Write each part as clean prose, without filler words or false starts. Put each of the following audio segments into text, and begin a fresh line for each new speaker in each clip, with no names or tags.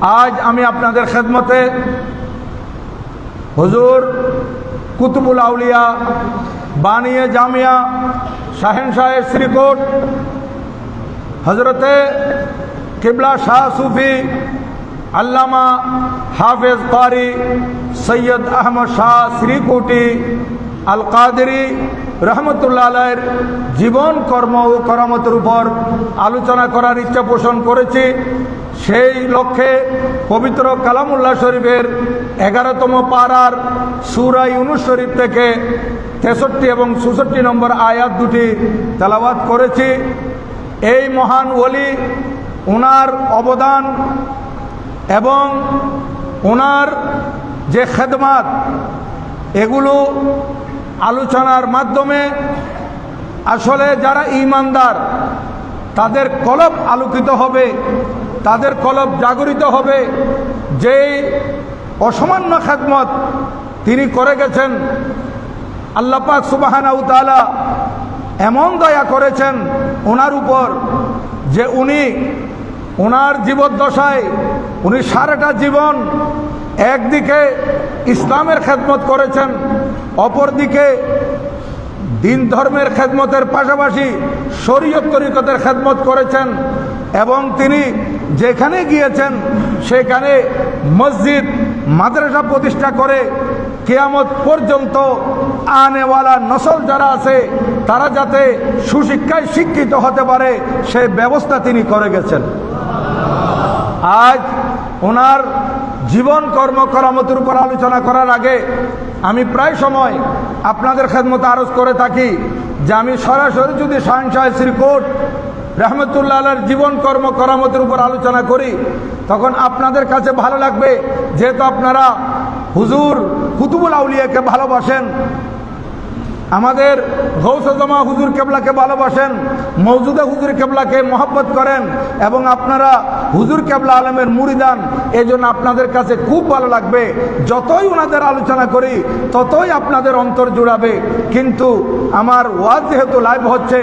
আজ আমি আপনাদের খেদমতে হুজুর কুতুবুল আউলিয়া বানিয়ে জামিয়া শাহেনশাহ শ্রীকোট হজরতে কিবলা শাহ সুফি আল্লামা হাফেজ কারি সৈয়দ আহমদ শাহ শ্রীকোটি আল কাদেরি রহমতুল্লাহ আলাইহির জীবন কর্ম ও করামতের উপর আলোচনা করার ইচ্ছা পোষণ করেছি। সেই লক্ষ্যে পবিত্র কালামুল্লাহ শরীফের 11তম পারার সূরা ইউনূস শরীফ থেকে 63 এবং 64 নম্বর আয়াত দুটি তেলাওয়াত করেছি। এই মহান ওলি, ওনার অবদান এবং ওনার যে খেদমাত, এগুলো আলোচনার মাধ্যমে আসলে যারা ঈমানদার তাদের কলব আলোকিত হবে, তাদের কলব জাগরিত হবে। যেই অসামান্য খেদমত তিনি করে গেছেন, আল্লাহ পাক সুবহানাহু ওয়া তাআলা এমন দয়া করেছেন ওনার উপর যে উনি ওনার জীবদ্দশায় উনি সারাটা জীবন একদিকে ইসলামের খেদমত করেছেন, অপরদিকে দিন ধর্মের খেদমতের পাশাপাশি শরীয়ত তরিকতের খেদমত করেছেন। এবং তিনি যেখানে গিয়েছেন সেখানে মসজিদ মাদ্রাসা প্রতিষ্ঠা করে কিয়ামত পর্যন্ত আনেওয়ালা নসল যারা আছে তারা যাতে সুশিক্ষায় শিক্ষিত হতে পারে সেই ব্যবস্থা তিনি করে গেছেন। আজ ওনার জীবন কর্ম করামতের উপর আলোচনা করার আগে আমি প্রায় সময় আপনাদের খেদমতে আরজ করে থাকি যে আমি সরাসরি যদি শাহেনশাহ শ্রীকোট রহমতুল্লাহ আলাইহির জীবন কর্ম করামতের উপর আলোচনা করি তখন আপনাদের কাছে ভালো লাগবে, যেহেতু আপনারা হুজুর কুতুবুল আউলিয়াকে ভালোবাসেন, আমাদের গৌসে জামা হুজুর কেবলাকে ভালোবাসেন, মওজুদা হুজুর কেবলাকে মহব্বত করেন এবং আপনারা হুজুর কেবলা আলমের মুরিদান। এই জন্য আপনাদের কাছে খুব ভালো লাগবে, যতই ওনাদের আলোচনা করি ততই আপনাদের অন্তর জুড়াবে। কিন্তু আমার ওয়াজ যেহেতু লাইভ হচ্ছে,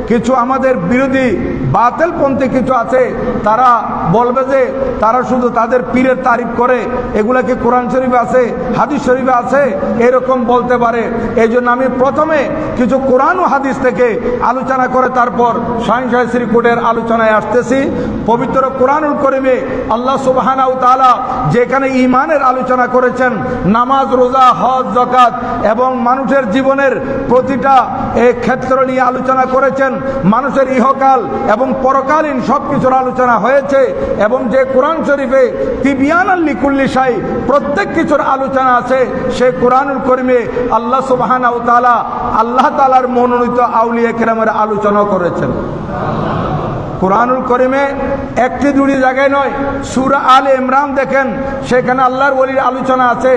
কিছু আমাদের বিরোধী বাতিলপন্থী কিছু আছে, তারা বলবে যে তারা শুধু তাদের পীরের তারিফ করে, এগুলা কি কোরআন শরীফে আছে, হাদিস শরীফে আছে, এরকম বলতে পারে। এই জন্য আমি প্রথমে কিছু কোরআন ও হাদিস থেকে আলোচনা করে তারপর শাহেনশাহ শ্রীকোটের আলোচনায় আসতেছি। পবিত্র কোরআনুল কারীমে আল্লাহ সুবহানাহু ওয়া তাআলা যেখানে ঈমানের আলোচনা করেছেন, নামাজ, রোজা, হজ, যাকাত এবং মানুষের জীবনের প্রতিটা ক্ষেত্র নিয়ে আলোচনা করেছেন, মানুষের ইহকাল এবং পরকালীন সব কিছুর আলোচনা হয়েছে। এবং যে কোরআন শরীফে তিবিয়ানাল লিকুল্লি শাই, প্রত্যেক কিছুর আলোচনা আছে, সেই কোরআনুল কারীমে আল্লাহ সুবহানাহু ওয়া তাআলা আল্লাহ তাআলার মনোনীত আউলিয়া কেরামের আলোচনা করেছেন। কোরআনুল কারীমে একটি দুটি জায়গায় নয়, সূরা আলে ইমরান দেখেন সেখানে আল্লাহর ওলির আলোচনা আছে,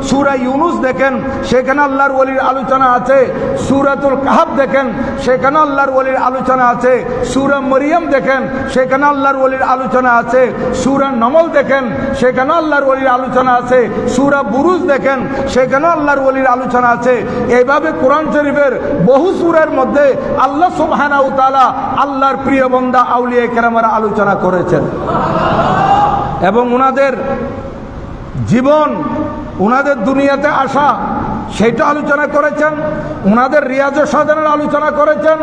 সূরা ইউনূস দেখেন সেখানে আল্লাহর ওলির আলোচনা আছে, সূরাতুল কাহফ দেখেন সেখানে আল্লাহর ওলির আলোচনা আছে, সূরা মরিয়ম দেখেন সেখানে আল্লাহর ওলির আলোচনা আছে, সূরা নমল দেখেন সেখানে আল্লাহর ওলির আলোচনা আছে, সূরা বুরুজ দেখেন সেখানে আল্লাহর ওলির আলোচনা আছে। এইভাবে কোরআন শরীফের বহু সূরার মধ্যে আল্লাহ সুবহানাহু ওয়া তাআলা আল্লাহর প্রিয় বান্দা আউলিয়া কেরামের আলোচনা করেছেন এবং ওনাদের জীবন, ওনাদের দুনিয়াতে আসা সেটা আলোচনা করেছেন, ওনাদের রিয়াজে সাজানোর আলোচনা করেছেন,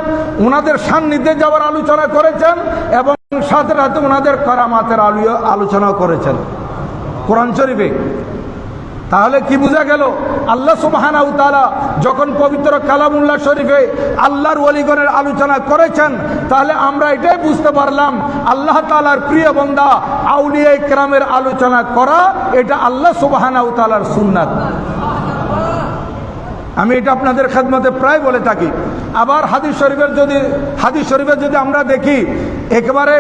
ওনাদের সান্নিধ্যে যাওয়ার আলোচনা করেছেন এবং সাথে সাথে ওনাদের কারামাতের আলোচনা করেছেন কোরআন শরীফে। তাহলে কি বোঝা গেল? আল্লাহ সুবহানাহু ওয়া তাআলা যখন পবিত্র কালামুল্লাহ শরীফে আল্লাহর ওলিগণের আলোচনা করেছেন, তাহলে আমরা এটাই বুঝতে পারলাম আল্লাহ তাআলার প্রিয় বান্দা আউলিয়া ইকরামের আলোচনা করা এটা আল্লাহ সুবহানাহু ওয়া তাআলার সুন্নাত। আমি এটা আপনাদের খেদমতে প্রায় বলে থাকি। আবার হাদিস শরীফের যদি আমরা দেখি, একেবারে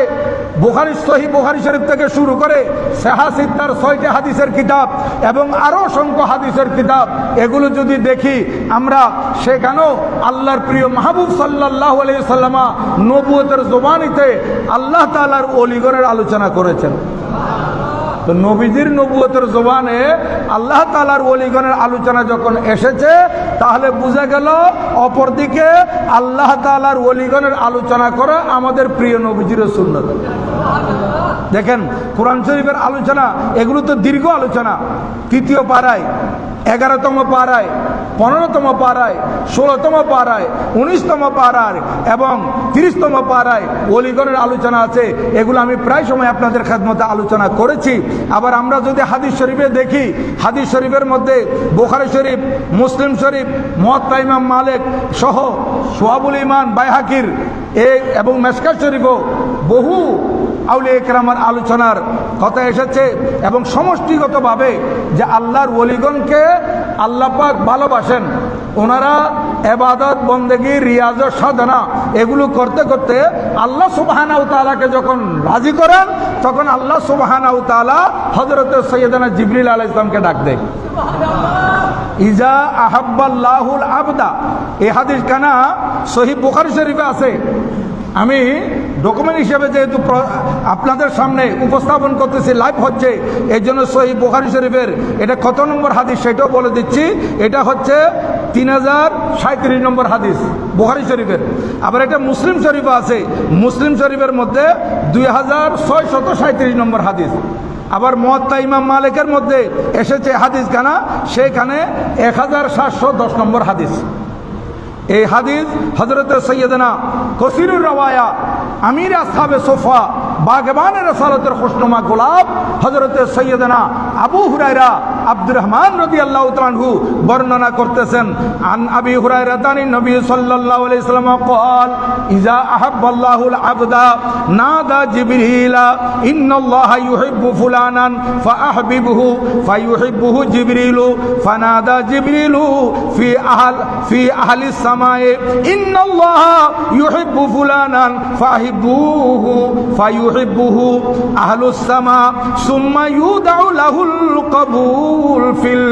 সহিহ বুখারী শরীফ থেকে শুরু করে সাহাহ সিত্তার 6টি হাদিসের কিতাব এবং আরও অসংখ্য হাদিসের কিতাব, এগুলো যদি দেখি আমরা, সেখানেও আল্লাহর প্রিয় মাহবুব সাল্লাল্লাহু আলাইহি ওয়াসাল্লাম নবুয়তের জবানিতে আল্লাহ তাআলার ওলিগণের আলোচনা করেছেন। তো নবীজির নবুয়তের জবানে আল্লাহ তাআলার ওলিগণের আলোচনা যখন এসেছে, তাহলে বুঝা গেল অপরদিকে আল্লাহ তাআলার ওলিগণের আলোচনা করা আমাদের প্রিয় নবীজির সুন্নাত। দেখেন কোরআন শরীফের আলোচনা, এগুলো তো দীর্ঘ আলোচনা। তৃতীয় পারায়, 11তম পারায়, 15তম পারায়, 16তম পারায়, 19তম পারায় এবং 30তম পারায় ওলিগণের আলোচনা আছে। এগুলো আমি প্রায় সময় আপনাদের খেদমতে আলোচনা করেছি। আবার আমরা যদি হাদিস শরীফে দেখি, হাদিস শরীফের মধ্যে বুখারী শরীফ, মুসলিম শরীফ, মুয়াত্তা ইমাম মালিক সহ শুআবুল ঈমান বাইহাকির এবং মেশকাত শরীফও বহু আউলিয়া কেরামের আলোচনার কথা এসেছে এবং সমষ্টিগতভাবে যে আল্লাহর ওলিগণকে আল্লাহ পাক ভালোবাসেন। ওনারা ইবাদত, বন্দেগী, রিয়াজত, সাধনা এগুলো করতে করতে আল্লাহ সুবহানাহু ওয়া তাআলাকে যখন রাজি করেন, তখন আল্লাহ সুবহানাহু ওয়া তাআলা হযরত সৈয়দনা জিবরিল আলাইহিস সালামকে ডাক দেয়। ইজা আহাব্বাল্লাহুল আবদা, এই হাদিস কানা সহিহ বুখারী শরীফে আছে। আমি ডকুমেন্ট হিসেবে যেহেতু আপনাদের সামনে উপস্থাপন করতেছি, লাইভ হচ্ছে, এই জন্য সহিহ বুখারী শরীফের এটা কত নম্বর হাদিস সেটাও বলে দিচ্ছি। এটা হচ্ছে 3037 নম্বর হাদিস বুখারী শরীফের। আবার এটা মুসলিম শরীফে আছে, মুসলিম শরীফের মধ্যে 2637 নম্বর হাদিস। আবার মুয়াত্তা ইমাম মালিকের মধ্যে এসেছে হাদিস খানা, সেখানে 1710 নম্বর হাদিস। এই হাদিস হযরত সৈয়দনা কসিরুর রওয়ায়া আমির আসহাবে সোফা বাগবান রসালতের খুশনুমা গোলাপ হযরত সৈয়দনা আবু হুরায়রা আব্দুর রহমান রাদিয়াল্লাহু তাআলা আনহু বর্ণনা করতেছেন। আন আবি হুরায়রা তানি নবী সাল্লাল্লাহু আলাইহি ওয়াসাল্লাম قال ইজা আহাব্বাল্লাহুল আবদা নাদা জিবরিলা ইন্নাল্লাহা ইউহিব্বু ফুলানান ফাআহবিবহু ফায়ুহিব্বুহু জিবরিলু ফানাদা জিবরিলু ফি আহলিস সামায়ে ইন্নাল্লাহা ইউহিব্বু ফুলানান ফাহিব্বুহু ফায়ুহিব্বুহু আহলুস সামা সুম্মা ইউদাউ লাহুল কবুল ফিল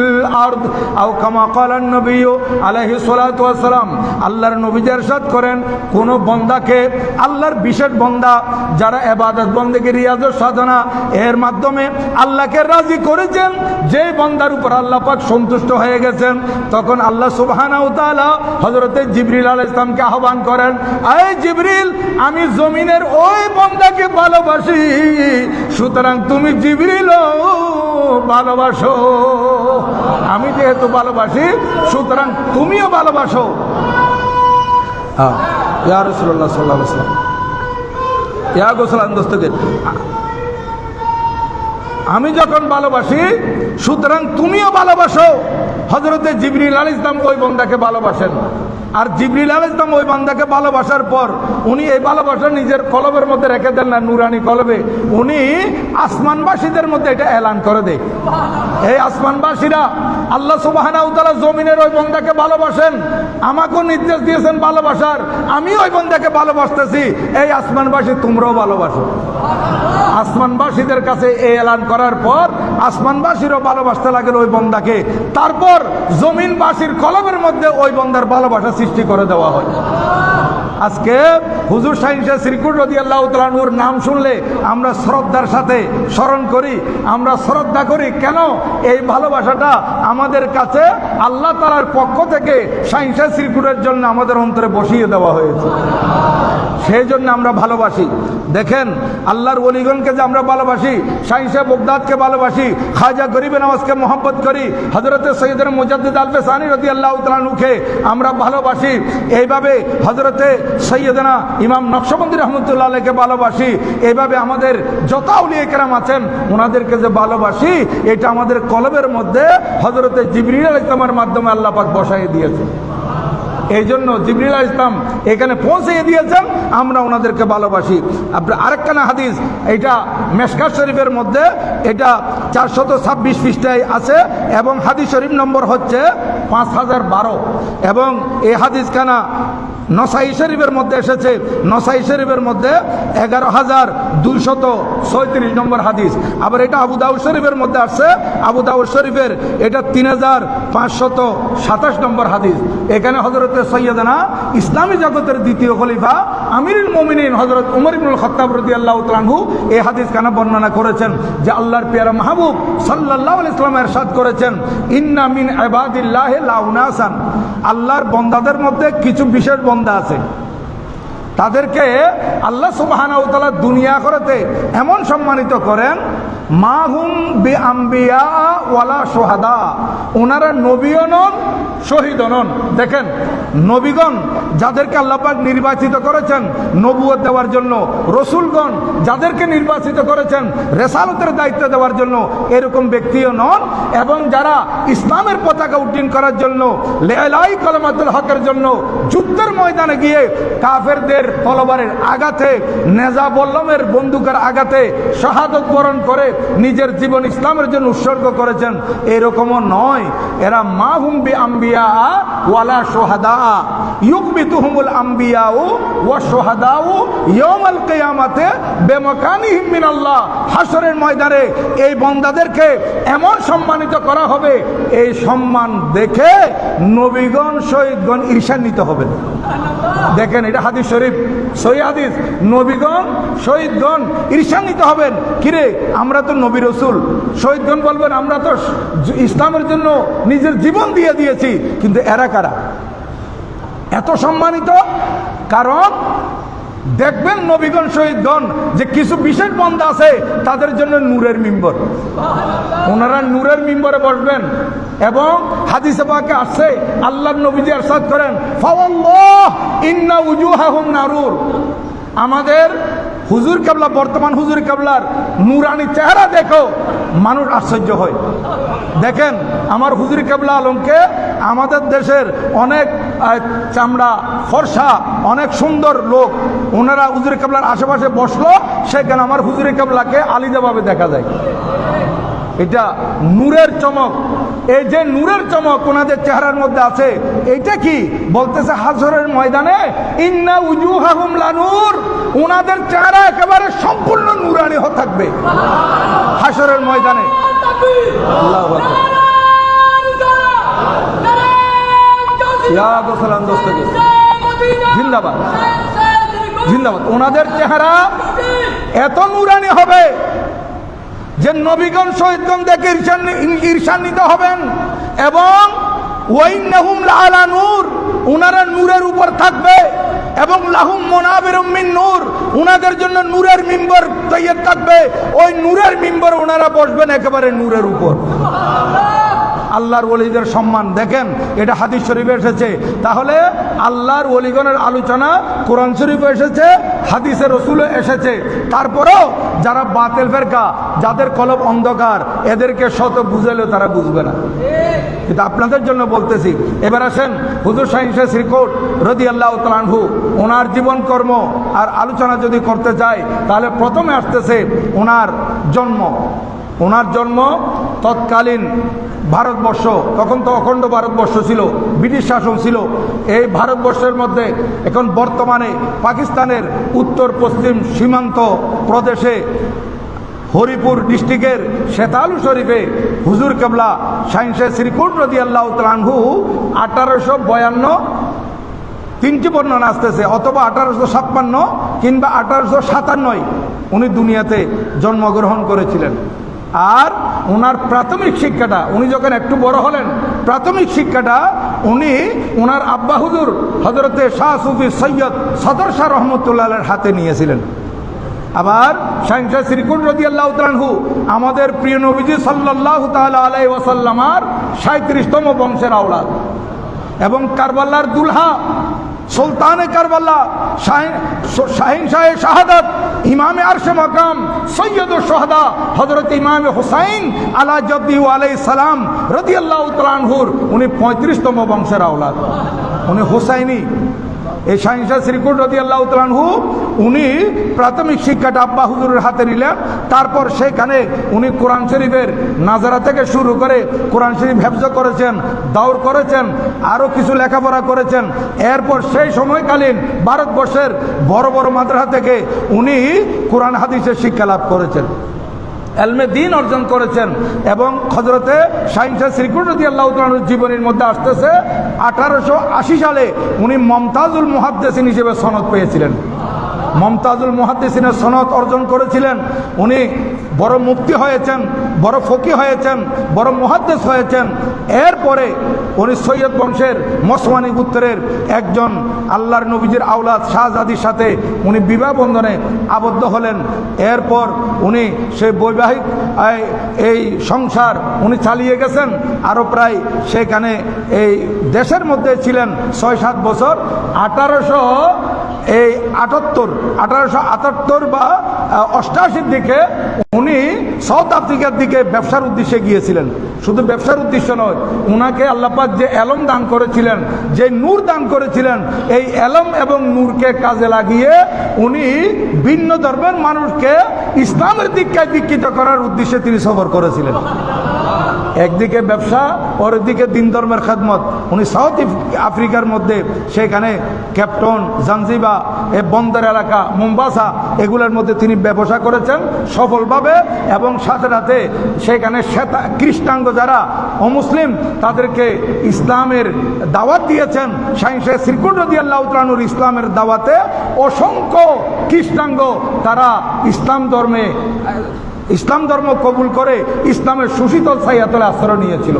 আরদ আও কামা ক্বালা নবী আলাইহিস সালাতু ওয়াস সালাম। আল্লাহর নবী ইরশাদ করেন, কোন বান্দাকে, আল্লাহর বিশেষ বান্দা যারা ইবাদত, বন্দেগী, রিয়াজত, সাধনা এর মাধ্যমে আল্লাহকে রাজি করেছেন, যে বান্দার উপর আল্লাহ পাক সন্তুষ্ট হয়ে গেছেন, তখন আল্লাহ সুবহানাহু ওয়া তাআলা হযরত জিবরিল আলাইহিস সালামকে আহ্বান করেন, এই জিবরিল, আমি জমিনের ওই বান্দাকে ভালোবাসি, সুতরাং তুমি জিবরিলও ভালোবাসো। আমি যেহেতু ভালোবাসি, সুতরাং তুমিও ভালোবাসো। ইয়া রাসূলুল্লাহ সাল্লাল্লাহু আলাইহি ওয়াসাল্লাম, ইয়া গোসলান দস্তকে, আমি যখন ভালোবাসি, সুতরাং তুমিও ভালোবাসো। হযরতে জিবরিল আলাইহিস সালাম ওই বান্দাকে ভালোবাসেন। আর জিবরিল আলাইহিস সালাম ওই বান্দাকে ভালোবাসার পর উনি এই ভালোবাসা নিজের কলবের মধ্যে রেখে দেন না, নুরানি কলবে, উনি আসমানবাসীদের মধ্যে এটা এলান করে দেয়। এই আসমানবাসীরা আল্লাহ সুবহানাহু ওয়া তাআলা জমিনের ওই বান্দাকে ভালোবাসেন, আমাকেও নির্দেশ দিয়েছেন ভালোবাসার, আমি ওই বান্দাকে ভালোবাসতেছি, এই আসমানবাসী তোমরাও ভালোবাসো। আসমানবাসীদের কাছে এই এলান করার পর আসমানবাসীরও ভালোবাসতে লাগলো ওই বান্দাকে। তারপর জমিনবাসীর কলবের মধ্যে ওই বান্দার ভালোবাসা সৃষ্টি করে দেওয়া হয়। আজকে হুজুর শাহীন শাহ শ্রীকুট রাদিয়াল্লাহু তাআলা আনহুর নাম শুনলে আমরা শ্রদ্ধার সাথে স্মরণ করি, আমরা শ্রদ্ধা করি। কেন? এই ভালোবাসাটা আমাদের কাছে আল্লাহ তাআলার পক্ষ থেকে শাহীন শাহ শ্রীকুটের জন্য আমাদের অন্তরে বসিয়ে দেওয়া হয়েছে, সেই জন্য আমরা ভালোবাসি। দেখেন আল্লাহর ওলিগণকে যে আমরা ভালোবাসি, শাহীন শাহ বগদাদকে ভালোবাসি, খাজা গরিবে নওয়াজকে মহব্বত করি, হযরতে সৈয়দনা মুজাদ্দিদ আল-ফেসানি রাদিয়াল্লাহু তাআলা আনহুকে আমরা ভালোবাসি, এইভাবে হযরতে সৈয়দনা ইমাম নকশবন্দি রহমতুল্লাহ আলাইহিকে ভালোবাসি, এইভাবে আমাদের যত আউলিয়া কেরাম আছেন ওনাদেরকে যে ভালোবাসি, এটা আমাদের কলবের মধ্যে হযরতে জিবরিল আলাইহিস সালামের মাধ্যমে আল্লাহ পাক বসায় দিয়েছে। এই জন্য জিবরিল আলাইহিস সালাম এখানে পৌঁছে দিয়েছেন, আমরা ওনাদেরকে ভালোবাসি। আপনার আরেকখানা হাদিস, এটা মেশকাত শরীফের মধ্যে, এটা 426 পৃষ্ঠায় আছে এবং হাদিস শরীফ নম্বর হচ্ছে 5012 এবং এই হাদিসখানা নসাই শরীফের মধ্যে এসেছে। নসাই শরীফের মধ্যে 11236 নম্বর হাদিস। আবার এটা আবু দাউদ শরীফের মধ্যে আসছে, আবু দাউদ শরীফের এটা 3527 নম্বর হাদিস। এখানে হযরত সৈয়দনা ইসলামী জগতের দ্বিতীয় খলিফা আমিরুল মুমিনিন হযরত উমর ইবনুল খাত্তাব রাদিয়াল্লাহু তাআলা আনহু এই হাদিস কানা বর্ণনা করেছেন যে আল্লাহর পেয়ারা মাহবুব সাল্লাল্লাহু আলাইহি ওয়াসাল্লাম ইরশাদ করেছেন, ইন্না মিন ইবাদিল্লাহি লাউনাসান, আল্লাহর বান্দাদের মধ্যে কিছু বিশেষ বান্দা আছে, তাদেরকে আল্লাহ সুবহানাহু ওয়া তাআলা দুনিয়া আখিরাতে এমন সম্মানিত করেন, মাহুম বিআম্বিয়া ওয়ালা শুহাদা, ওনারা নবীও নন শহীদও নন। দেখেন, নবীগণ যাদেরকে আল্লাহ পাক নির্বাচিত করেছেন নবুয়ত দেওয়ার জন্য, রসুলগণ যাদেরকে নির্বাচিত করেছেন রেসালতের দায়িত্ব দেওয়ার জন্য, এরকম ব্যক্তিও নন। এবং যারা ইসলামের পতাকা উড্ডীন করার জন্য, লাই কলমাতুল হকের জন্য যুদ্ধের ময়দানে গিয়ে কাফেরদের তলবারের আঘাতে, নেজা বল্লমের বন্দুকের আঘাতে শাহাদত বরণ করে নিজের জীবন ইসলামের জন্য উৎসর্গ করেছেন, এরকমও নয়। এরা মাহুম বিআম্বিয়া ওয়ালা শুহাদা ইউকবিতুহুমুল আম্বিয়াউ ওয়া শুহাদাউ ইয়াউমাল কিয়ামাতে বিমাকানিহিম মিনাল্লাহ। হাশরের ময়দানে এই বান্দাদেরকে এমন সম্মানিত করা হবে, এই সম্মান দেখে নবীগণ শহীদগণ ঈর্ষান্বিত হবেন। দেখেন, এটা হাদিস শরীফ, সহিহ হাদিস। নবীগণ শহীদগণ ঈর্ষান্বিত হবেন, কিরে আমরা তো নবী রসুল। শহীদগণ বলবেন আমরা তো ইসলামের জন্য নিজের জীবন দিয়ে দিয়েছি, কিন্তু এরা কারা এত সম্মানিত? কারণ দেখবেন নবীগণ শহীদগণ যে কিছু বিশেষ বান্দা আছে তাদের জন্য নূরের মিম্বর, ওনারা নূরের মিম্বরে বসবেন। এবং হাদিসে পাকে আসছে, আল্লাহর নবীজি ইরশাদ করেন, ফাওয়াল্লাহ ইন্না উজুহাহুম নারুর। আমাদের হুজুর কেবলা, বর্তমান হুজুর কেবলার নূরানি চেহারা দেখো মানুষ আশ্চর্য হয়। দেখেন, আমার হুজুর কেবলা আলমকে আমাদের দেশের অনেক চামড়া ফর্সা, অনেক সুন্দর লোক, ওনারা হুজুর কেবলার আশেপাশে বসলো, সেখানে আমার হুজুর কেবলাকে আলিদাভাবে দেখা যায়। এটা নূরের চমক। এই যে নূরের চমক ওনাদের চেহারার মধ্যে আছে, এইটা কি বলতেছে? হাশরের ময়দানে ইন্না উজুহাহুম লানূর, ওনাদের চেহারা একেবারে সম্পূর্ণ নূরানি হয়ে থাকবে হাশরের ময়দানে। আল্লাহু আকবার। ইয়াদ ও সালাম দোস্তকে জিন্দাবাদ, জিন্দাবাদ। ওনাদের চেহারা এত নূরানি হবে যে নবীগণ শহীদগণ দেখে ঈর্ষান্বিত হবেন। এবং ওয়াইন্নাহুম লাআলা নূর, ওনারা নূরের উপর থাকবে। এবং লাহুম মুনাবিরুম মিন নূর, ওনাদের জন্য নূরের মিম্বর তৈরি থাকবে। ওই নূরের মিম্বর ওনারা বসবেন একেবারে নূরের উপর। আল্লাহর ওলিদের সম্মান দেখেন, এটা হাদিস শরীফে এসেছে। তাহলে আল্লাহর ওলিগণের আলোচনা কোরআন শরীফে এসেছে, হাদিসে রসুলে এসেছে। তারপরেও যারা বাতিল ফেরকা, যাদের কলব অন্ধকার, এদেরকে শত বুঝালেও তারা বুঝবে না। কিন্তু আপনাদের জন্য বলতেছি। এবার আসেন হুজুর শাহীন শাহ শ্রীকোট রাদিয়াল্লাহু তাআলা আনহু, ওনার জীবন কর্ম আর আলোচনা যদি করতে চাই, তাহলে প্রথমে আসতেছে ওনার জন্ম। ওনার জন্ম তৎকালীন ভারতবর্ষ, তখন তো অখণ্ড ভারতবর্ষ ছিল, ব্রিটিশ শাসন ছিল। এই ভারতবর্ষের মধ্যে এখন বর্তমানে পাকিস্তানের উত্তর পশ্চিম সীমান্ত প্রদেশে হরিপুর ডিস্ট্রিক্টের শেতালু শরীফে হুজুর কেবলা শাহীন শাহ শ্রীকোট রাদিয়াল্লাহু তাআলা আনহু 1852, তিনটি বর্ণনা আসতেছে, অথবা 1856 কিংবা 1857 উনি দুনিয়াতে জন্মগ্রহণ করেছিলেন। আর ওনার প্রাথমিক শিক্ষাটা, উনি যখন একটু বড় হলেন, প্রাথমিক শিক্ষাটা উনি ওনার আব্বা হুজুর হযরতে শাহ সুফি সৈয়দ সদর শাহ রহমতুল্লাহের হাতে নিয়েছিলেন। আবার শাহীন শাহ শ্রীকোট রাদিয়াল্লাহু তাআলা আনহু আমাদের প্রিয় নবীজি সাল্লাল্লাহু তাআলা আলাইহি ওয়াসাল্লামার 37তম বংশের আওলাদ। এবং কারবালার দুলহা, সুলতানে কারবালা, শাহীন শাহ শাহাদাত, ইমামে আরশে মাকাম, সৈয়দুশ শুহাদা হযরত ইমামে হুসাইন আলা জদ্দি আলাইহিস সালাম রাদিয়াল্লাহু তাআলা আনহুর উনি 35তম বংশের আওলাদ। উনি হুসাইনি। এই শাহীন শাহ শ্রীকোট রাদিয়াল্লাহু তাআলা আনহু উনি প্রাথমিক শিক্ষাটা আব্বা হুজুরের হাতে নিলেন। তারপর সেখানে উনি কোরআন শরীফের নাজারা থেকে শুরু করে কোরআন শরীফ হেফজ করেছেন, দাওর করেছেন, আরও কিছু লেখাপড়া করেছেন। এরপর সেই সময়কালীন ভারতবর্ষের বড় বড় মাদ্রাসা থেকে উনি কোরআন হাদিসের শিক্ষা লাভ করেছেন, এলমে দ্বীন অর্জন করেছেন। এবং হযরতে শাহীন শাহ শ্রীকোট রাদিয়াল্লাহু তাআলার জীবনের মধ্যে আসতেছে 1880 সালে উনি মুমতাজুল মুহাদ্দিসিন হিসেবে সনদ পেয়েছিলেন। মুমতাজুল মুহাদ্দিসিনের সনদ অর্জন করেছিলেন। উনি বড় মুফতি হয়েছেন, বড় ফকি হয়েছেন, বড় মুহাদ্দিস হয়েছেন। এরপরে উনি সৈয়দ বংশের মসওয়ানি গোত্রের একজন আল্লাহর নবীজির আওলাদ শাহজাদির সাথে উনি বিবাহ বন্ধনে আবদ্ধ হলেন। এরপর উনি সেই বৈবাহিক এই সংসার উনি চালিয়ে গেছেন আরও প্রায় সেখানে এই দেশের মধ্যে ছিলেন 6-7 বছর। 1878 বা 88 দিকে উনি সাউথ আফ্রিকার দিকে ব্যবসার উদ্দেশ্যে গিয়েছিলেন। শুধু ব্যবসার উদ্দেশ্য নয়, উনাকে আল্লাহ পাক যে এলম দান করেছিলেন, যে নূর দান করেছিলেন, এই এলম এবং নূরকে কাজে লাগিয়ে উনি ভিন্ন ধর্মের মানুষকে ইসলামের দিকটায় দীক্ষিত করার উদ্দেশ্যে তিনি সফর করেছিলেন। একদিকে ব্যবসা, অন্যদিকে দিন ধর্মের খেদমত। উনি সাউথ আফ্রিকার মধ্যে সেখানে ক্যাপটন, জাঞ্জিবা, এই বন্দর এলাকা, মোম্বাসা, এগুলোর মধ্যে তিনি ব্যবসা করেছেন সফলভাবে। এবং সাথে সাথে সেখানে খ্রিস্টাঙ্গ যারা অমুসলিম তাদেরকে ইসলামের দাওয়াত দিয়েছেন। শাইখ শ্রীকুট রাদিয়াল্লাহু তাআলা আনহুর ইসলামের দাওয়াতে অসংখ্য খ্রিস্টাঙ্গ তারা ইসলাম ধর্ম কবুল করে ইসলামের সুশীতল ছায়াতলে আশ্রয় নিয়েছিল।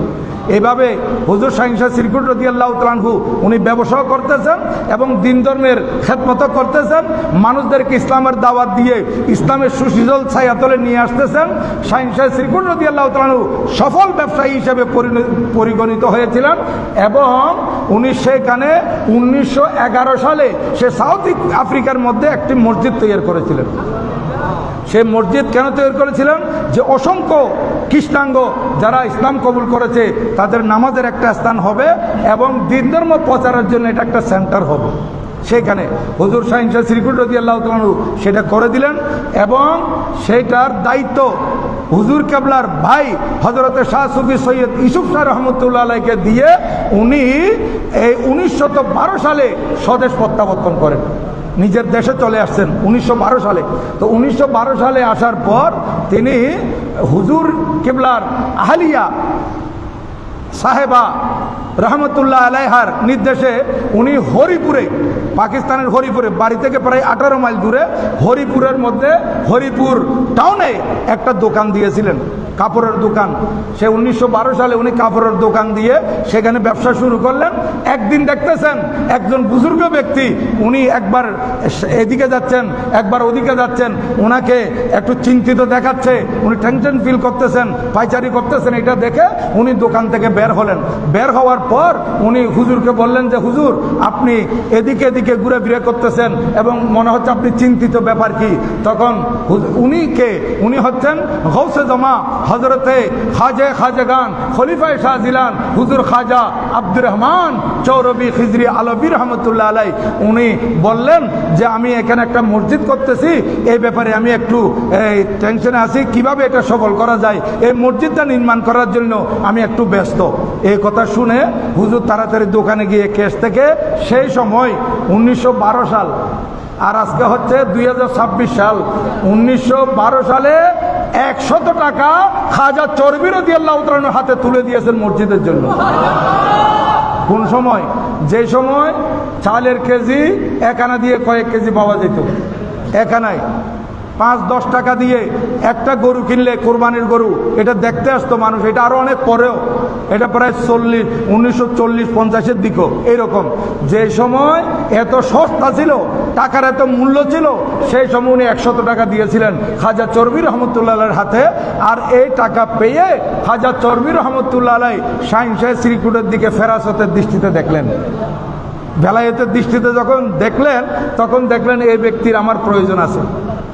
এভাবে হুজুর শাইখ শ্রীকুট রাদিয়াল্লাহু তাআলা আনহু উনি ব্যবসাও করতেছেন এবং দিন ধর্মের খেদমতও করতেছেন। মানুষদেরকে ইসলামের দাওয়াত দিয়ে ইসলামের সুশীতল ছায়াতলে নিয়ে আসতেছেন। শাইখ শ্রীকুট রাদিয়াল্লাহু তাআলা আনহু সফল ব্যবসায়ী হিসেবে পরিগণিত হয়েছিলেন। এবং উনি সেখানে 1911 সালে সে সাউথ আফ্রিকার মধ্যে একটি মসজিদ তৈরি করেছিলেন। সে মসজিদ কেন তৈরি করেছিলেন? যে অসংখ্য খ্রিস্টাঙ্গ যারা ইসলাম কবুল করেছে তাদের নামাজের একটা স্থান হবে এবং দিন ধর্ম প্রচারের জন্য এটা একটা সেন্টার হবে। সেখানে হুজুর শাইখ শ্রীকুট রাদিয়াল্লাহু তাআলা আনহু সেটা করে দিলেন এবং সেইটার দায়িত্ব হুজুর কেবলার ভাই হযরতে শাহ সুফি সৈয়দ ইউসুফ শাহ রহমতুল্লাহ আলাইহিকে দিয়ে উনি এই 1912 সালে স্বদেশ প্রত্যাবর্তন করেন, নিজের দেশে চলে আসছেন 1912 সালে। তো 1912 সালে আসার পর তিনি হুজুর কেবলার আহলিয়া সাহেবা রহমতুল্লাহ আলাইহার নির্দেশে উনি হরিপুরে, পাকিস্তানের হরিপুরে, বাড়ি থেকে প্রায় 18 মাইল দূরে হরিপুরের মধ্যে হরিপুর টাউনে একটা দোকান দিয়েছিলেন, কাপড়ের দোকান। সে 1912 সালে উনি কাপড়ের দোকান দিয়ে সেখানে ব্যবসা শুরু করলেন। একদিন দেখতেছেন একজন বুজুর্গ ব্যক্তি, উনি একবার এদিকে যাচ্ছেন একবার ওদিকে যাচ্ছেন, ওনাকে একটু চিন্তিত দেখাচ্ছে, উনি টেনশন ফিল করতেছেন, পাইচারি করতেছেন। এটা দেখে উনি দোকান থেকে বের হলেন। বের হওয়ার পর উনি হুজুরকে বললেন যে হুজুর আপনি এদিকে এদিকে ঘুরে ফিরে করতেছেন এবং মনে হচ্ছে আপনি চিন্তিত, ব্যাপার কি? তখন উনি হচ্ছেন গৌসে জমা হজরতে খাজেগান খলিফায়ে শাহজিলান হুজুর খাজা আব্দুর রহমান চৌরবি খিজরি আলবী রহমতুল্লাহ আলাই। উনি বললেন যে আমি এখানে একটা মসজিদ করতেছি, এই ব্যাপারে আমি একটু টেনশনে আছি, কিভাবে এটা সফল করা যায়, এই মসজিদটা নির্মাণ করার জন্য আমি একটু ব্যস্ত। এই কথা শুনে হুজুর তাড়াতাড়ি দোকানে গিয়ে কেস থেকে, সেই সময় 1912 সাল আর আজকে হচ্ছে 2026 সাল, 1912 সালে 100 টাকা খাজা চরবি রাদিয়াল্লাহু তাআলা আনহুর হাতে তুলে দিয়েছেন মসজিদের জন্য। কোন সময়? যে সময় চালের কেজি 1 আনা দিয়ে কয়েক কেজি পাওয়া যেত। 1 আনায় 5-10 টাকা দিয়ে একটা গরু কিনলে, কোরবানির গরু, এটা দেখতে আসতো মানুষ। এটা আরো অনেক পরেও, এটা প্রায় 1940-50-এর দিকেও এইরকম। যে সময় এত সস্তা ছিল, টাকার এত মূল্য ছিল, সেই সময় উনি 100 টাকা দিয়েছিলেন খাজা চরবি রহমতুল্লাহ আলাইহির হাতে। আর এই টাকা পেয়ে খাজা চরবি রহমতুল্লাহ আলাইহি শাইখ শ্রীকুটের দিকে ফেরাসতের দৃষ্টিতে দেখলেন, বেলায়েতের দৃষ্টিতে যখন দেখলেন, তখন দেখলেন এই ব্যক্তির আমার প্রয়োজন আছে,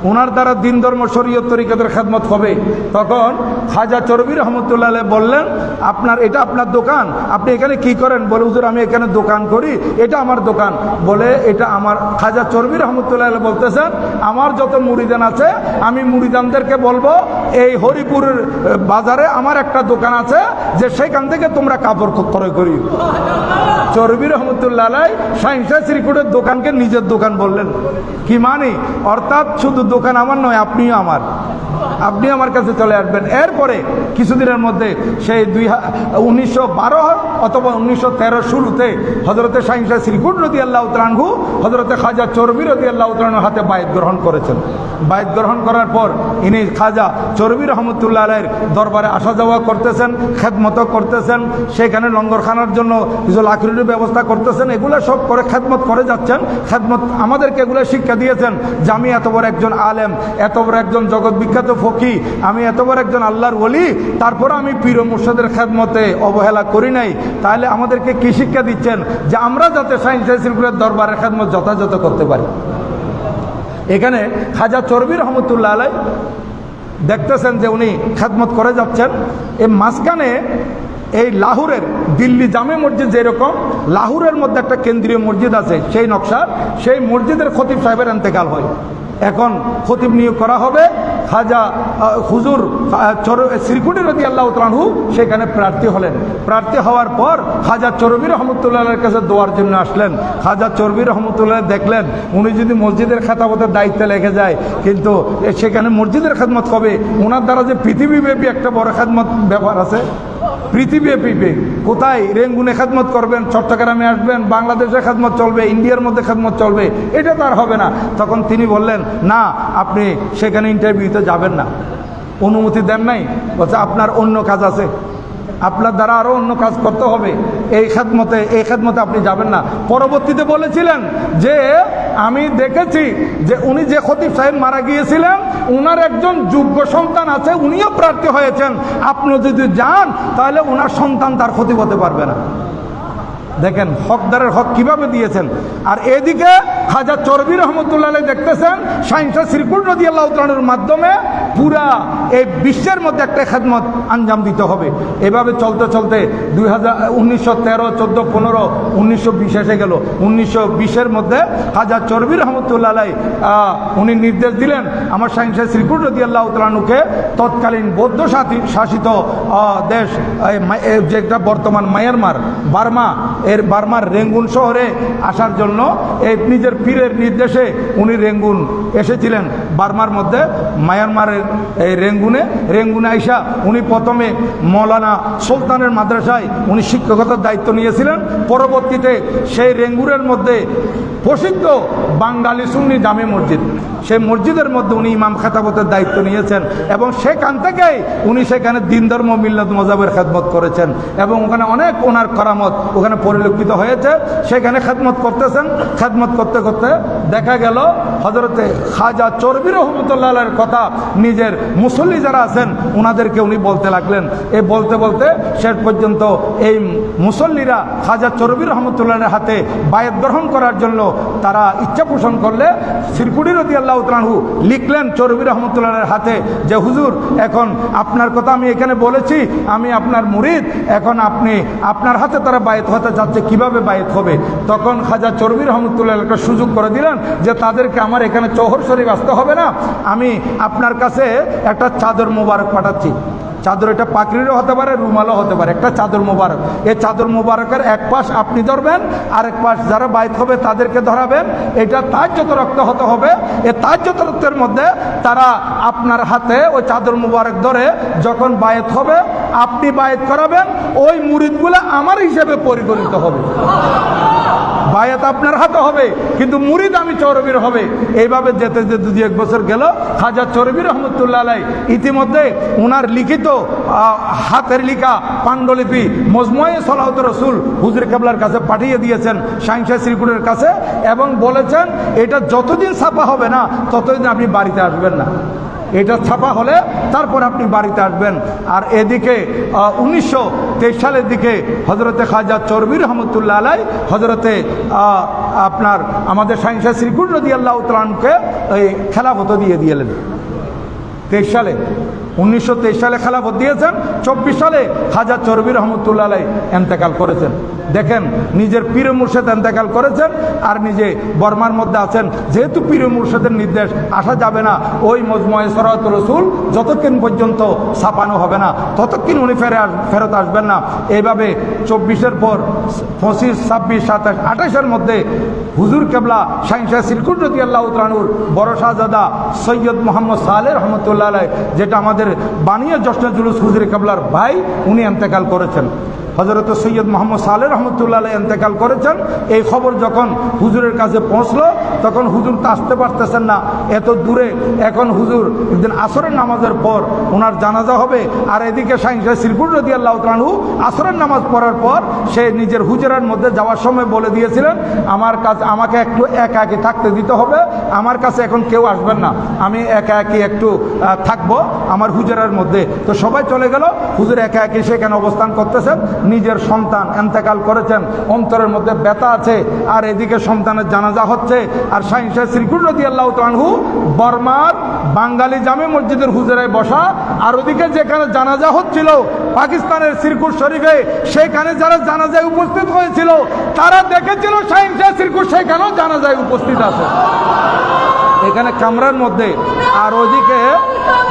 ওনার দ্বারা দিন ধর্ম শরীয়ত তরিকাতের খেদমত হবে। তখন খাজা চরবি রহমতুল্লাহ আলাইহি বললেন এটা আপনার দোকান, আপনি এখানে কি করেন? বলে হুজুর আমি এখানে দোকান করি, এটা আমার দোকান। বলে এটা আমার। খাজা চরবি রহমতুল্লাহ আলাইহি বলতেছেন আমার যত মুরিদান আছে আমি মুরিদানদেরকে বলবো এই হরিপুরের বাজারে আমার একটা দোকান আছে, যে সেখান থেকে তোমরা কাপড় ক্রয় করি। চরবি রহমতুল্লাহ আলাইহি শাইখ শ্রীকুটের দোকানকে নিজের দোকান বললেন। কি মানে? অর্থাৎ শুধু দোকান আমার নয়, আপনিও আমার, আপনি আমার কাছে চলে আসবেন। এরপরে কিছুদিনের মধ্যে সেই 1912 অথবা 1913 শুরুতে হজরতে শাহিন শাহ শ্রীকুট রাদিয়াল্লাহু তাআলা আনহু হজরতে খাজা চরবি রাদিয়াল্লাহু তাআলা আনহুর হাতে বায়াত গ্রহণ করেছেন। বায়াত গ্রহণ করার পর ইনি খাজা চরবি রহমতুল্লাহ আলাইহির দরবারে আসা যাওয়া করতেছেন, খেদমত করতেছেন, সেখানে লঙ্গরখানার জন্য কিছু লাকড়ির ব্যবস্থা করতেছেন, এগুলো সব করে খেদমত করে যাচ্ছেন। খেদমত আমাদেরকে এগুলো শিক্ষা দিয়েছেন যে আমি এত বড় একজন আলেম, এত বড় একজন জগৎ বিখ্যাত ফকি, আমি এত বড় একজন আল্লাহর ওলি, তারপরে আমি পীর ও মুর্শিদের খেদমতে অবহেলা করি নাই। তাহলে আমাদেরকে কি শিক্ষা দিচ্ছেন? যে আমরা যাতে শাহিন শাহ শ্রীকুটের দরবারের খেদমত যথাযথ করতে পারি। এখানে খাজা চরবি রহমতুল্লাহ আলাই দেখতেছেন যে উনি খেদমত করে যাচ্ছেন। এই মাঝখানে এই লাহোরের দিল্লি জামে মসজিদ যেরকম লাহোরের মধ্যে একটা কেন্দ্রীয় মসজিদ আছে, সেই নকশা, সেই মসজিদের খতিব সাহেবের ইন্তেকাল হয়। এখন খতিব নিয়োগ করা হবে, খাজা হুজুর শ্রীকুটি রাদিয়াল্লাহু তাআলা আনহু সেখানে প্রার্থী হলেন। প্রার্থী হওয়ার পর খাজা চরবি রহমতুল্লাহের কাছে দোয়ার জন্য আসলেন। খাজা চরবি রহমতুল্লাহ দেখলেন উনি যদি মসজিদের খেতাবতের দায়িত্বে লেগে যায়, কিন্তু সেখানে মসজিদের খেদমত হবে, ওনার দ্বারা যে পৃথিবীব্যাপী একটা বড় খেদমত ব্যাপার আছে, পৃথিবীব্যাপী কোথায় রেঙ্গুনে খেদমত করবেন, চট্টগ্রামে আসবেন, বাংলাদেশে খেদমত চলবে, ইন্ডিয়ার মধ্যে খেদমত চলবে, এটা তার হবে না। তখন তিনি বললেন না, আপনি সেখানে ইন্টারভিউতে যাবেন না, অনুমতি দেন নাই। বলছে আপনার অন্য কাজ আছে, আপনার দ্বারা আরও অন্য কাজ করতে হবে, এই খেদমতে আপনি যাবেন না। পরবর্তীতে বলেছিলেন যে আমি দেখেছি যে উনি যে খতিব সাহেব মারা গিয়েছিলেন উনার একজন যোগ্য সন্তান আছে, উনিও প্রার্থী হয়েছেন, আপনি যদি যান তাহলে ওনার সন্তান তার খতিব হতে পারবে না। দেখেন হকদারের হক কিভাবে দিয়েছেন। আর এদিকে খাজা চরবি রহমতুল্লাহ দেখতেছেন শাহিন শাহ শ্রীকুট রাদিয়াল্লাহু তাআলা আনহুর মাধ্যমে পুরা এই বিশ্বের মধ্যে একটা খেদমত আঞ্জাম দিতে হবে। এভাবে চলতে চলতে 1913, 14, 15, 1920 এসে গেল। 1920-এর মধ্যে খাজা চরবি রহমতুল্লাহ উনি নির্দেশ দিলেন আমার শাহিন শাহ শ্রীকুট রাদিয়াল্লাহু তাআলা আনহুকে তৎকালীন বৌদ্ধ শাসিত দেশ যেটা বর্তমান মায়ানমার, বার্মা, এর বার্মার রেঙ্গুন শহরে আসার জন্য এই নিজের পীরের নির্দেশে উনি রেঙ্গুন এসেছিলেন। বার্মার মধ্যে মায়ানমারের এই রেঙ্গুনে আইসা উনি প্রথমে মৌলানা সুলতানের মাদ্রাসায় উনি শিক্ষকতার দায়িত্ব নিয়েছিলেন। পরবর্তীতে সেই রেঙ্গুনের মধ্যে প্রসিদ্ধ বাঙালি সুন্নি জামে মসজিদ, সেই মসজিদের মধ্যে উনি ইমাম খেতাবতের দায়িত্ব নিয়েছেন এবং সেখান থেকেই উনি সেখানে দিন ধর্ম মিল্লাত মজাবের খেদমত করেছেন এবং ওখানে অনেক ওনার করামত ওখানে পরিলক্ষিত হয়েছে। সেখানে খেদমত করতেছেন। খেদমত করতে করতে দেখা গেল হযরতে খাজা চরবি রহমতুল্লাহের কথা নিজের মুসল্লি যারা আছেন ওনাদেরকে উনি বলতে লাগলেন। এই বলতে বলতে শেষ পর্যন্ত এই মুসল্লিরা খাজা চরবি রহমতুল্লাহের হাতে বায়াত গ্রহণ করার জন্য তারা ইচ্ছা পোষণ করলে শ্রীকুটি রাদিয়াল্লাহু তাআলা আনহু লিখলেন চরবি রহমতুল্লাহের হাতে যে হুজুর এখন আপনার কথা আমি এখানে বলেছি, আমি আপনার মুরিদ, এখন আপনি আপনার হাতে তারা বায়াত হতে যাচ্ছে, কিভাবে বায়াত হবে? তখন খাজা চরবি রহমতুল্লাহ একটা সুযোগ করে দিলেন যে তাদেরকে আমার এখানে চৌহর শরীফ আসতে হবে না, আমি আপনার কাছে একটা চাদর মোবারক পাঠাচ্ছি। চাদর এটা পাকড়িরও হতে পারে, রুমালও হতে পারে, একটা চাদর মোবারক। এই চাদর মোবারকের এক পাশ আপনি ধরবেন, আরেক পাশ যারা বায়াত হবে তাদেরকে ধরাবেন। এটা তার যত রক্ত হতে হবে, এই তার যত রক্তের মধ্যে তারা আপনার হাতে ওই চাদর মোবারক ধরে যখন বায়াত হবে আপনি বায়াত করাবেন, ওই মুরিদগুলো আমার হিসেবে পরিগণিত হবে। বায়াত আপনার হাতে হবে কিন্তু মুরিদ আমি চরবির হবে। এইভাবে যেতে যেতে 2-1 বছর গেল। খাজা চরবি রহমতুল্লাহ আলাই ইতিমধ্যে ওনার লিখিত হাতের লিখা পাণ্ডুলিপি মজমুয়ে সলাওয়াত রাসূল হুজুর কেবলার কাছে পাঠিয়ে দিয়েছেন শাহিন শাহ শ্রীকুটের কাছে এবং বলেছেন এটা যতদিন ছাপা হবে না ততদিন আপনি বাড়িতে আসবেন না, এটা ছাপা হলে তারপর আপনি বাড়িতে আসবেন। আর এদিকে 1923 সালের দিকে হজরতে খাজা চরবি রহমতুল্লাহ আলাই হজরতে আপনার আমাদের শাহিন শাহ শ্রীকুট রাদিয়াল্লাহু তাআলা আনহুকে এই খেলাফত দিয়ে দিলেন 23 সালে। 1923 সালে খেলাফত দিয়েছেন, 24 সালে খাজা চরবি রহমতুল্লাহ আলাইহি ইন্তেকাল করেছেন। দেখেন, নিজের পীর মুর্শিদ ইন্তেকাল করেছেন আর নিজে বর্মার মধ্যে আছেন। যেহেতু পীর মুর্শিদের নির্দেশ, আসা যাবে না ওই মজমুয়ে সরাওয়াতুর রাসূল যতক্ষণ পর্যন্ত ছাপানো হবে না ততক্ষণ উনি ফেরত আসবেন না। এইভাবে 24-এর পর 25, 26, 27, 28-এর মধ্যে হুজুর কেবলা শাহিন শাহ সিরকুট রাদিয়াল্লাহু তাআলা আনহুর বড় শাহজাদা সৈয়দ মোহাম্মদ সালেহ রহমতুল্লাহ আলাইহি, যেটা আমাদের বানিয়ে জশ্নে জুলুস হুজুর কেবলার ভাই, উনি ইন্তেকাল করেছেন। হযরত সৈয়দ মোহাম্মদ সালেহ রহমতুল্লাহ আলাইহি ইন্তেকাল করেছেন। এই খবর যখন হুজুরের কাছে পৌঁছলো তখন হুজুর তো আসতে পারতেছেন না, এত দূরে। এখন হুজুর একদিন আসরের নামাজের পর ওনার জানাজা হবে, আর এদিকে শাহিন শাহ সিরকুট রাদিয়াল্লাহু তাআলা আনহু আসরের নামাজ পড়ার পর সে নিজের হুজরার মধ্যে যাওয়ার সময় বলে দিয়েছিলেন, আমাকে একটু একাকী থাকতে দিতে হবে, আমার কাছে এখন কেউ আসবেন না, আমি একাকী একটু থাকবো আমার হুজরার মধ্যে। তো সবাই চলে গেল, হুজুর একাকী সেখানে অবস্থান করতেছেন। নিজের সন্তান ইন্তেকাল করেছেন, অন্তরের মধ্যে ব্যথা আছে, আর এদিকে সন্তানের জানাজা হচ্ছে। আর শাহিন শাহ সিরকুট রাদিয়াল্লাহু তাআলা আনহু বর্মার বাঙালি জামে মসজিদের হুজরায় বসা, আর ওদিকে যেখানে জানাজা হচ্ছিল পাকিস্তানের সিরকুট শরীফে, সেখানে যারা জানাজায় উপস্থিত হয়েছিল তারা দেখেছিল শাহিন শাহ সিরকুট সেখানেও জানাজায় উপস্থিত আছে, এখানে কামরার মধ্যে, আর ওদিকে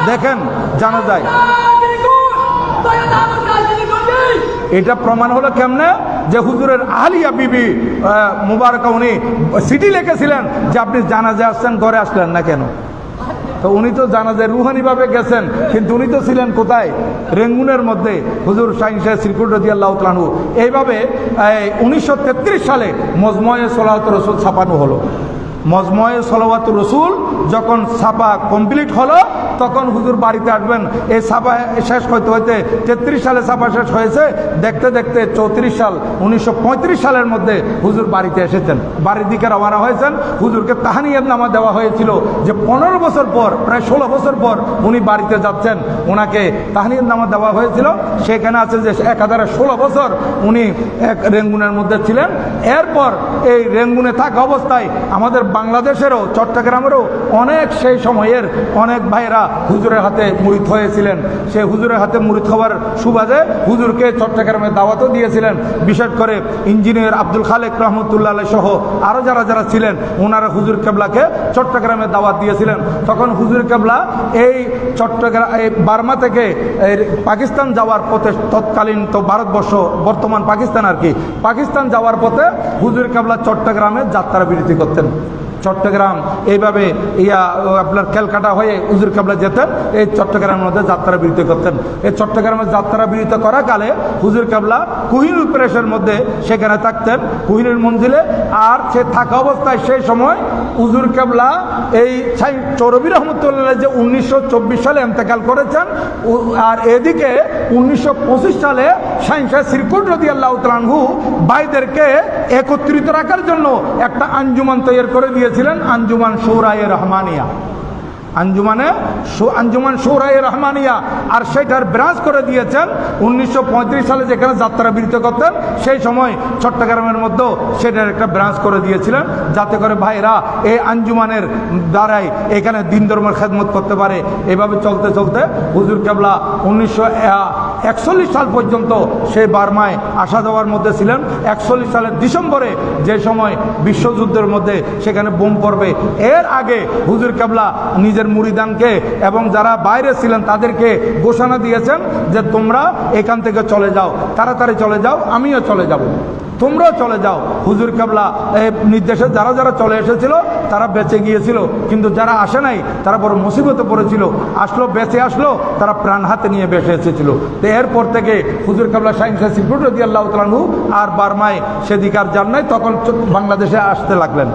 দেখেন জানাজায়। এটা প্রমাণ হলো কেমনে, যে হুজুরের আহলিয়া বিবি মুবারকা উনি চিঠি লিখেছিলেন যে আপনি জানাজায় আসছেন, ঘরে আসলেন না কেন? তো উনি তো জানাজায় রুহানিভাবে গেছেন, কিন্তু উনি তো ছিলেন কোথায়? রেঙ্গুনের মধ্যে হুজুর শাহিন শাহ সিরকুট রাদিয়াল্লাহু তাআলা আনহু। এইভাবে 1933 সালে মজমুয়ে সলাওয়াতুর রাসূল ছাপানো হলো। মজমুয়ে সলাওয়াতুর রাসূল যখন ছাপা কমপ্লিট হলো তখন হুজুর বাড়িতে আসবেন। এই ছাপা শেষ হইতে হইতে 33 সালে ছাপা শেষ হয়েছে, দেখতে দেখতে 34 সাল 1935 সালের মধ্যে হুজুর বাড়িতে এসেছেন। বাড়ির দিকে রওনা হয়েছেন। হুজুরকে তাহনিয়াতনামা দেওয়া হয়েছিল যে 15 বছর পর, প্রায় 16 বছর পর উনি বাড়িতে যাচ্ছেন, ওনাকে তাহনিয়াতনামা দেওয়া হয়েছিল। সেখানে আছে যে 1016 বছর উনি এক রেঙ্গুনের মধ্যে ছিলেন। এরপর এই রেঙ্গুনে থাকা অবস্থায় আমাদের বাংলাদেশেরও, চট্টগ্রামেরও অনেক সেই সময়ের অনেক ভাইরা হুজুরের হাতে মুরিদ হয়েছিলেন। সে হুজুরের হাতে মুরিদ হওয়ার সুবাদে হুজুরকে চট্টগ্রামে দাওয়াতও দিয়েছিলেন। বিশেষ করে ইঞ্জিনিয়ার আব্দুল খালেক রহমতুল্লাহ আলাইহি সহ আরও যারা যারা ছিলেন, ওনারা হুজুর কেবলাকে চট্টগ্রামে দাওয়াত দিয়েছিলেন। তখন হুজুর কেবলা এই চট্টগ্রাম, এই বার্মা থেকে পাকিস্তান যাওয়ার পথে, তৎকালীন তো ভারতবর্ষ, বর্তমান পাকিস্তান আর কি, পাকিস্তান যাওয়ার পথে হুজুর কেবলা চট্টগ্রামে যাত্রা বিরতি করতেন। চট্টগ্রাম এইভাবে আপনার ক্যালকাটা হয়ে হুজুর কেবলা যেতেন, এই চট্টগ্রামের মধ্যে যাত্রা বিরতি করতেন। এই চট্টগ্রামের যাত্রা বিরতি করাকালে হুজুর কেবলা কুহিনুর প্রেসের মধ্যে সেখানে থাকতেন, কুহিনুর মঞ্জিলে। আর সে থাকা অবস্থায় সেই সময় হুজুর কেবলা এই চরবি রহমতুল্লাহ যে 1924 সালে ইন্তেকাল করেছেন, আর এদিকে 1925 সালে শাহিন শাহ সিরকুট রাদিয়াল্লাহু তাআলা আনহু ভাইদেরকে একত্রিত রাখার জন্য একটা আঞ্জুমান তৈরি করে দিয়েছিলেন, আঞ্জুমান শুরায়ে রহমানিয়া। আঞ্জুমান শুরায়ে রহমানিয়া, আর সেটার ব্রাঞ্চ করে দিয়েছেন 1935 সালে যেখানে যাত্রা বিরতি করতেন, সেই সময় চট্টগ্রামের মধ্যেও সেটার একটা ব্রাঞ্চ করে দিয়েছিলেন, যাতে করে ভাইরা এই আঞ্জুমানের দ্বারাই এখানে দিন ধর্মের খেদমত করতে পারে। এভাবে চলতে চলতে হুজুর কেবলা 1941 সাল পর্যন্ত সেই বার্মায় আসা যাওয়ার মধ্যে ছিলেন। 41 সালের ডিসেম্বরে, যে সময় বিশ্বযুদ্ধের মধ্যে সেখানে বোম পড়বে, এর আগে হুজুর কেবলা নিজের মুরিদানকে এবং যারা বাইরে ছিলেন তাদেরকে ঘোষণা দিয়েছেন যে তোমরা এখান থেকে চলে যাও, তাড়াতাড়ি চলে যাও, আমিও চলে যাব, তোমরাও চলে যাও। হুজুর কেবলা নির্দেশে যারা যারা চলে এসেছিল তারা বেঁচে গিয়েছিল, কিন্তু যারা আসে নাই তারা বড় মুসিবতে পড়েছিল। আসলো, বেঁচে আসলো, তারা প্রাণ হাতে নিয়ে বেঁচে এসেছিল। তো এরপর থেকে হুজুর কেবলা শাহিন শাহ সিরকুট রাদিয়াল্লাহু তাআলা আনহু আর বার্মায় সেদিকে আর যান নাই, তখন বাংলাদেশে আসতে লাগলেন।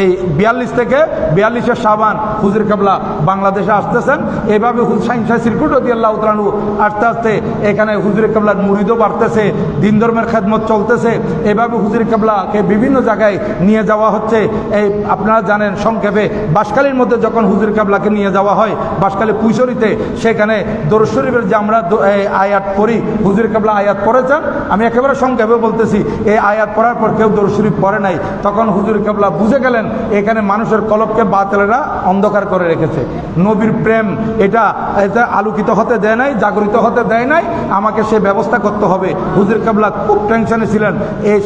এই 42 থেকে 42 শাবান হুজুর কেবলা বাংলাদেশে আসতেছেন। এইভাবে শাহিন শাহ সিরকুট রাদিয়াল্লাহু তাআলা আনহু আস্তে আস্তে এখানে হুজুর কেবলার মুরিদও বাড়তেছে, দিন ধর্মের খেদমত চলতেছে। এভাবে হুজুর কেবলাকে বিভিন্ন জায়গায় নিয়ে যাওয়া হচ্ছে। এই আপনারা জানেন সংক্ষেপে বাঁশখালীর মধ্যে যখন হুজুর কেবলাকে নিয়ে যাওয়া হয় বাঁশখালী পুইশরিতে, সেখানে দরুদ শরীফের যে আমরা আয়াত পড়ি, হুজুর কেবলা আয়াত পড়েছেন। আমি একেবারে সংক্ষেপে বলতেছি, এই আয়াত পড়ার পর কেউ দরুদ শরীফ পড়ে নাই। তখন হুজুর কেবলা বুঝে গেলেন এখানে মানুষের কলবকে বাতিলেরা অন্ধকার করে রেখেছে। নবীর প্রেম এটা আলোকিত হতে দেয় নাই, জাগরিত হতে দেয় নাই, আমাকে সে ব্যবস্থা করতে হবে। হুজুর কেবলা খুব টেনশনে ছিলেন।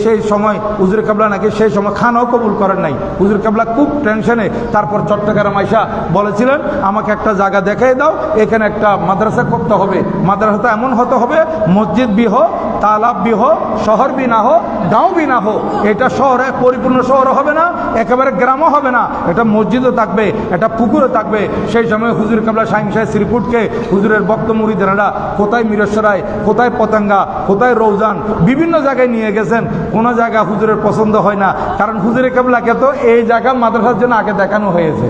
সেই সময় হুজুর কেবলা নাকি সেই সময় খানাও কবুল করেন নাই। হুজুর কেবলা খুব টেনশনে। তারপর চট্টগ্রাম আইসা বলেছিলেন আমাকে একটা জায়গা দেখাই দাও, এখানে একটা মাদ্রাসা করতে হবে। মাদ্রাসাটা এমন হতে হবে মসজিদ বি হো, তালাব বি হো, শহর বি না হো, গাঁও বি না হো। এটা শহরে পরিপূর্ণ শহর হবে না, একেবারে গ্রামও হবে না, এটা মসজিদও থাকবে, এটা পুকুরও থাকবে। সেই সময় হুজুর কেবলা শাহিন শাহ শ্রীকুটকে হুজুরের ভক্ত মুরিদেরা কোথায় মিরসরাই, কোথায় পতেঙ্গা, কোথায় রৌজান, বিভিন্ন জায়গায় নিয়ে গেছেন। কোনো জায়গা হুজুরের পছন্দ হয় না, কারণ হুজুরের কেবলাকে তো এই জায়গা মাদ্রাসার জন্য আগে দেখানো হয়েছে।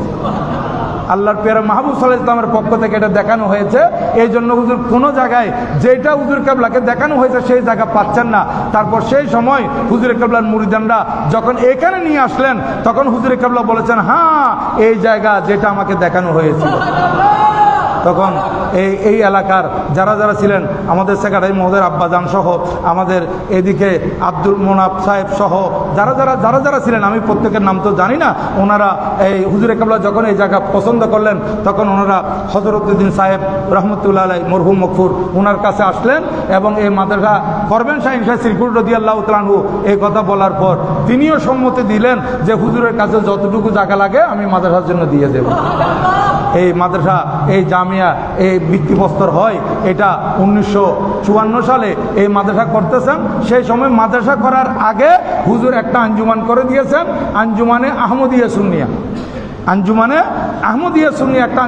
আল্লাহর পেয়ারা মাহবুব সাল্লাল্লাহু আলাইহি ওয়াসাল্লামের পক্ষ থেকে এটা দেখানো হয়েছে। এই জন্য হুজুর কোনো জায়গায় যেটা হুজুর কেবলাকে দেখানো হয়েছে সেই জায়গা পাচ্ছেন না। তারপর সেই সময় হুজুরের কেবলার মুরিদানরা যখন এখানে নিয়ে আসলেন তখন হুজুরের কেবলা বলেছেন হ্যাঁ এই জায়গা যেটা আমাকে দেখানো হয়েছিল। তখন এই এলাকার যারা যারা ছিলেন, আমাদের সেক্রেটারি মহোদয় আব্বাজান সহ, আমাদের এদিকে আব্দুল মোনাফ সাহেব সহ যারা যারা ছিলেন, আমি প্রত্যেকের নাম তো জানি না, ওনারা এই হুজুরে কেবলা যখন এই জায়গা পছন্দ করলেন তখন ওনারা হযরতুদ্দিন সাহেব রহমতুল্লাহ আলাইহি মরহুম মকফুর ওনার কাছে আসলেন এবং এই মাদ্রাসা করবেন শাহিন শাহ শ্রীকুট রাদিয়াল্লাহু তাআলা আনহু। এই কথা বলার পর তিনিও সম্মতি দিলেন যে হুজুরের কাছে যতটুকু জায়গা লাগে আমি মাদ্রাসার জন্য দিয়ে দেব। এই মাদ্রাসা, এই জামিয়া, এই ভিত্তিপ্রস্তর হয় এটা 1954 সালে এই মাদ্রাসা করতেছেন। সেই সময় মাদ্রাসা করার আগে হুজুর একটা আঞ্জুমান করে দিয়েছেন, আঞ্জুমানে আহমদিয়া সুন্নিয়া, আঞ্জুমানে আহমদিয়া সুন্নিয়া একটা